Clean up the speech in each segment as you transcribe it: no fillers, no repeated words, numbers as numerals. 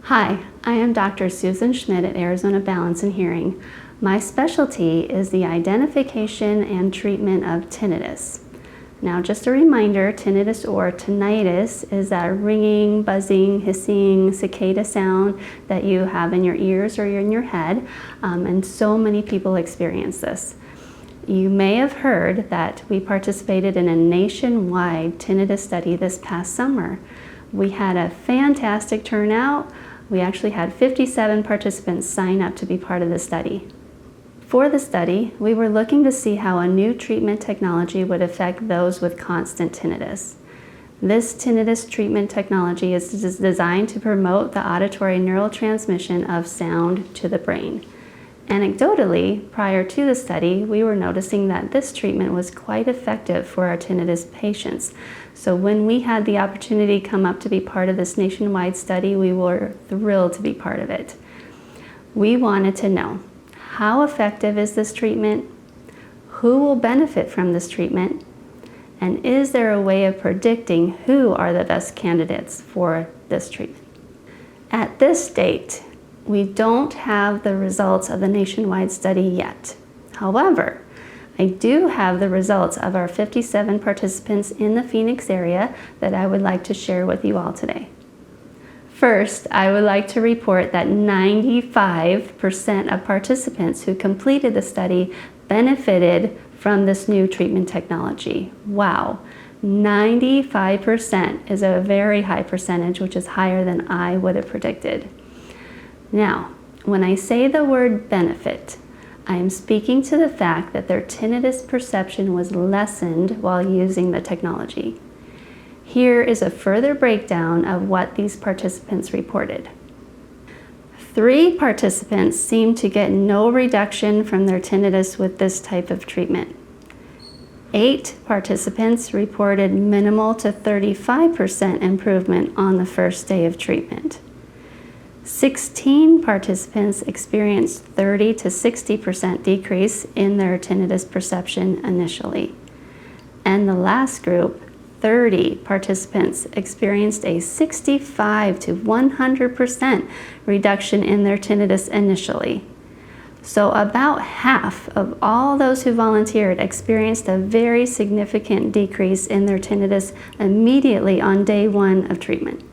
Hi, I am Dr. Susan Schmidt at Arizona Balance and Hearing. My specialty is the identification and treatment of tinnitus. Now, just a reminder, tinnitus or tinnitus is that ringing, buzzing, hissing, cicada sound that you have in your ears or in your head, and so many people experience this. You may have heard that we participated in a nationwide tinnitus study this past summer. We had a fantastic turnout. We actually had 57 participants sign up to be part of the study. For the study, we were looking to see how a new treatment technology would affect those with constant tinnitus. This tinnitus treatment technology is designed to promote the auditory neurotransmission of sound to the brain. Anecdotally, prior to the study, we were noticing that this treatment was quite effective for our tinnitus patients. So when we had the opportunity to come up to be part of this nationwide study, we were thrilled to be part of it. We wanted to know, how effective is this treatment? Who will benefit from this treatment? And is there a way of predicting who are the best candidates for this treatment? At this date, we don't have the results of the nationwide study yet. However, I do have the results of our 57 participants in the Phoenix area that I would like to share with you all today. First, I would like to report that 95% of participants who completed the study benefited from this new treatment technology. Wow, 95% is a very high percentage, which is higher than I would have predicted. Now, when I say the word benefit, I am speaking to the fact that their tinnitus perception was lessened while using the technology. Here is a further breakdown of what these participants reported. 3 participants seemed to get no reduction from their tinnitus with this type of treatment. 8 participants reported minimal to 35% improvement on the first day of treatment. 16 participants experienced 30 to 60% decrease in their tinnitus perception initially. And the last group, 30 participants experienced a 65 to 100% reduction in their tinnitus initially. So about half of all those who volunteered experienced a very significant decrease in their tinnitus immediately on day 1 of treatment.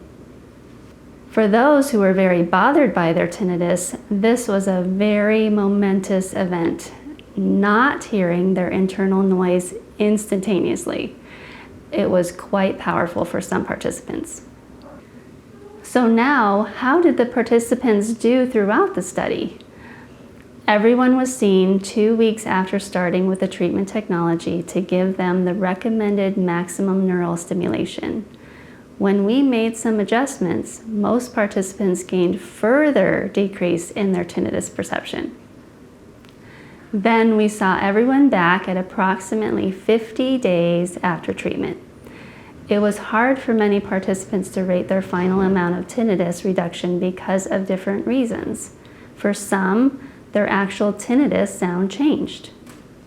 For those who were very bothered by their tinnitus, this was a very momentous event, not hearing their internal noise instantaneously. It was quite powerful for some participants. So now, how did the participants do throughout the study? Everyone was seen 2 weeks after starting with the treatment technology to give them the recommended maximum neural stimulation. When we made some adjustments, most participants gained further decrease in their tinnitus perception. Then we saw everyone back at approximately 50 days after treatment. It was hard for many participants to rate their final amount of tinnitus reduction because of different reasons. For some, their actual tinnitus sound changed.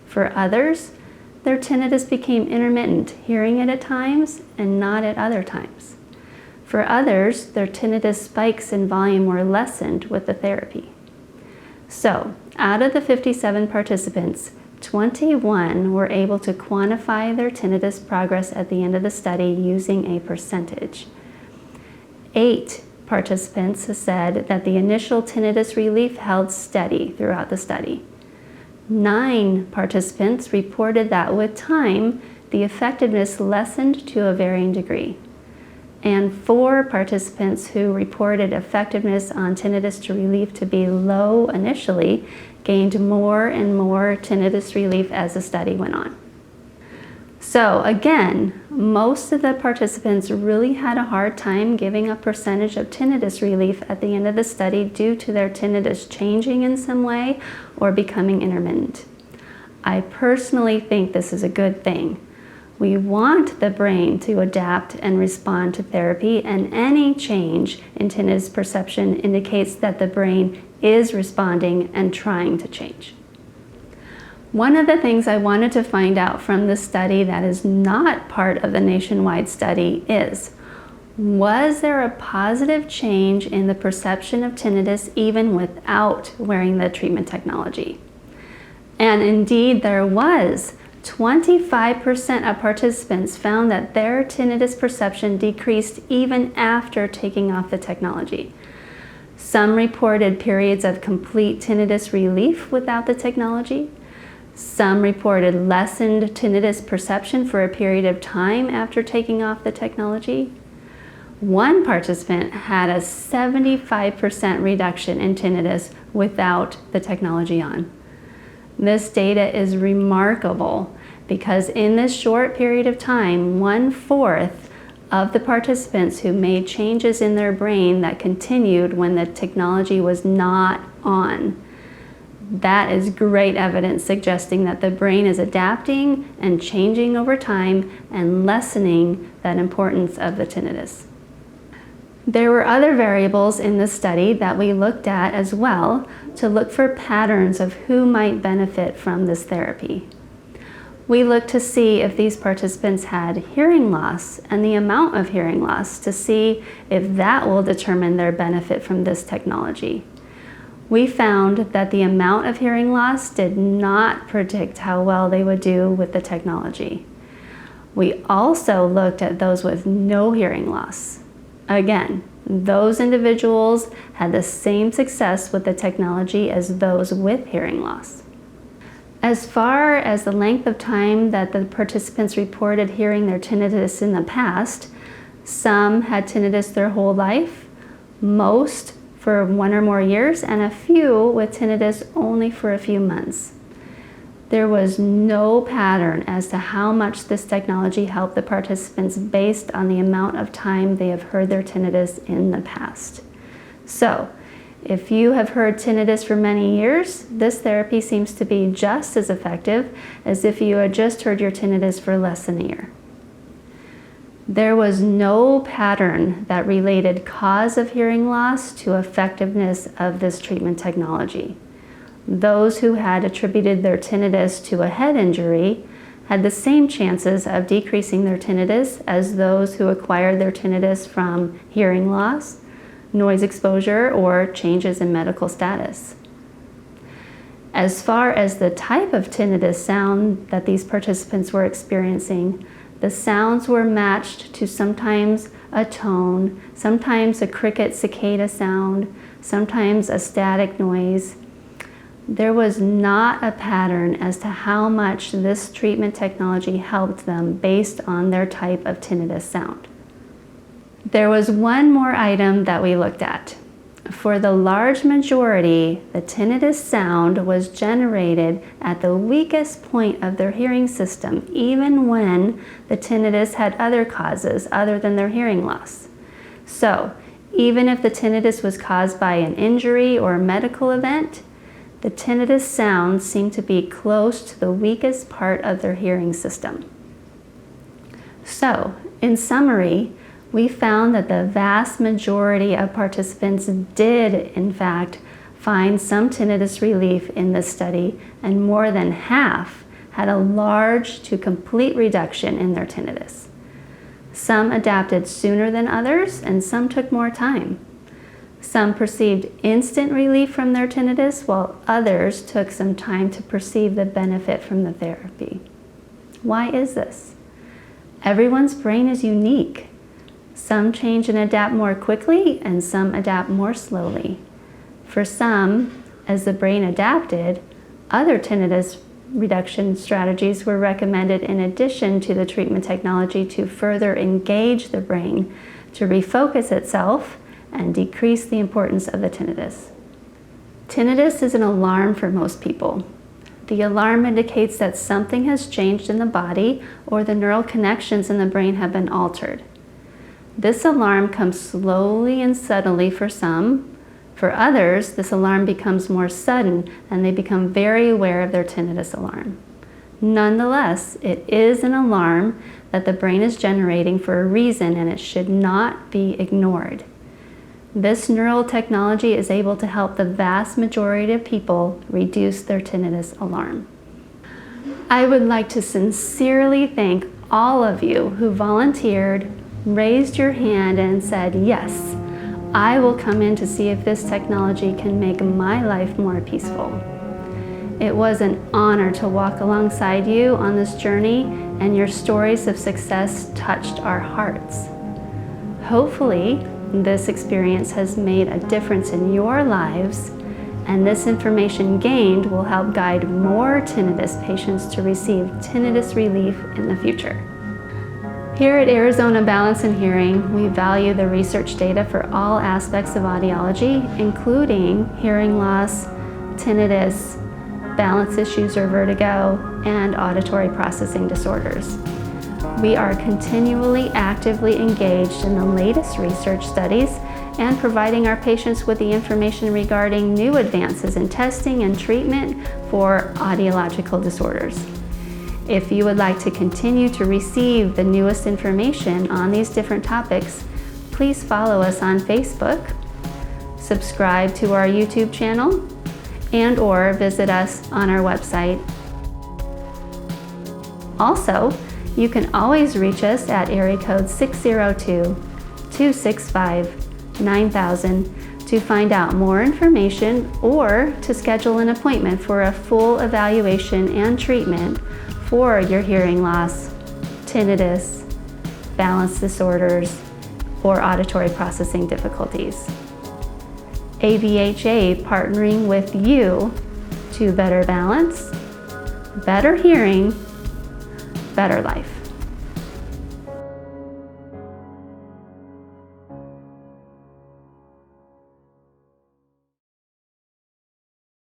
For others, their tinnitus became intermittent, hearing it at times and not at other times. For others, their tinnitus spikes in volume were lessened with the therapy. So, out of the 57 participants, 21 were able to quantify their tinnitus progress at the end of the study using a percentage. 8 participants said that the initial tinnitus relief held steady throughout the study. 9 participants reported that with time, the effectiveness lessened to a varying degree. And 4 participants who reported effectiveness on tinnitus to relief to be low initially gained more and more tinnitus relief as the study went on. So again, most of the participants really had a hard time giving a percentage of tinnitus relief at the end of the study due to their tinnitus changing in some way or becoming intermittent. I personally think this is a good thing. We want the brain to adapt and respond to therapy, and any change in tinnitus perception indicates that the brain is responding and trying to change. One of the things I wanted to find out from this study that is not part of the nationwide study is, Was there a positive change in the perception of tinnitus even without wearing the treatment technology? And indeed there was. 25% of participants found that their tinnitus perception decreased even after taking off the technology. Some reported periods of complete tinnitus relief without the technology. Some reported lessened tinnitus perception for a period of time after taking off the technology. One participant had a 75% reduction in tinnitus without the technology on. This data is remarkable because in this short period of time, 1/4 of the participants who made changes in their brain that continued when the technology was not on. That is great evidence suggesting that the brain is adapting and changing over time and lessening that importance of the tinnitus. There were other variables in the study that we looked at as well to look for patterns of who might benefit from this therapy. We looked to see if these participants had hearing loss and the amount of hearing loss to see if that will determine their benefit from this technology. We found that the amount of hearing loss did not predict how well they would do with the technology. We also looked at those with no hearing loss. Again, those individuals had the same success with the technology as those with hearing loss. As far as the length of time that the participants reported hearing their tinnitus in the past, some had tinnitus their whole life, most for 1 or more years, and a few with tinnitus only for a few months. There was no pattern as to how much this technology helped the participants based on the amount of time they have heard their tinnitus in the past. So, if you have heard tinnitus for many years, this therapy seems to be just as effective as if you had just heard your tinnitus for less than a year. There was no pattern that related cause of hearing loss to effectiveness of this treatment technology. Those who had attributed their tinnitus to a head injury had the same chances of decreasing their tinnitus as those who acquired their tinnitus from hearing loss, noise exposure, or changes in medical status. As far as the type of tinnitus sound that these participants were experiencing, the sounds were matched to sometimes a tone, sometimes a cricket cicada sound, sometimes a static noise. There was not a pattern as to how much this treatment technology helped them based on their type of tinnitus sound. There was one more item that we looked at. For the large majority, the tinnitus sound was generated at the weakest point of their hearing system, even when the tinnitus had other causes other than their hearing loss. So, even if the tinnitus was caused by an injury or a medical event, the tinnitus sounds seemed to be close to the weakest part of their hearing system. So, in summary, we found that the vast majority of participants did, in fact, find some tinnitus relief in this study, and more than half had a large to complete reduction in their tinnitus. Some adapted sooner than others, and some took more time. Some perceived instant relief from their tinnitus, while others took some time to perceive the benefit from the therapy. Why is this? Everyone's brain is unique. Some change and adapt more quickly, and some adapt more slowly. For some, as the brain adapted, other tinnitus reduction strategies were recommended in addition to the treatment technology to further engage the brain to refocus itself and decrease the importance of the tinnitus. Tinnitus is an alarm for most people. The alarm indicates that something has changed in the body or the neural connections in the brain have been altered. This alarm comes slowly and subtly for some. For others, this alarm becomes more sudden and they become very aware of their tinnitus alarm. Nonetheless, it is an alarm that the brain is generating for a reason, and it should not be ignored. This neural technology is able to help the vast majority of people reduce their tinnitus alarm. I would like to sincerely thank all of you who volunteered, raised your hand and said, yes, I will come in to see if this technology can make my life more peaceful. It was an honor to walk alongside you on this journey, and your stories of success touched our hearts. Hopefully, this experience has made a difference in your lives, and this information gained will help guide more tinnitus patients to receive tinnitus relief in the future. Here at Arizona Balance and Hearing, we value the research data for all aspects of audiology, including hearing loss, tinnitus, balance issues or vertigo, and auditory processing disorders. We are continually actively engaged in the latest research studies and providing our patients with the information regarding new advances in testing and treatment for audiological disorders. If you would like to continue to receive the newest information on these different topics, please follow us on Facebook, subscribe to our YouTube channel, and/or visit us on our website. Also, you can always reach us at area code 602-265-9000 to find out more information or to schedule an appointment for a full evaluation and treatment for your hearing loss, tinnitus, balance disorders, or auditory processing difficulties. ABHA partnering with you to better balance, better hearing, better life.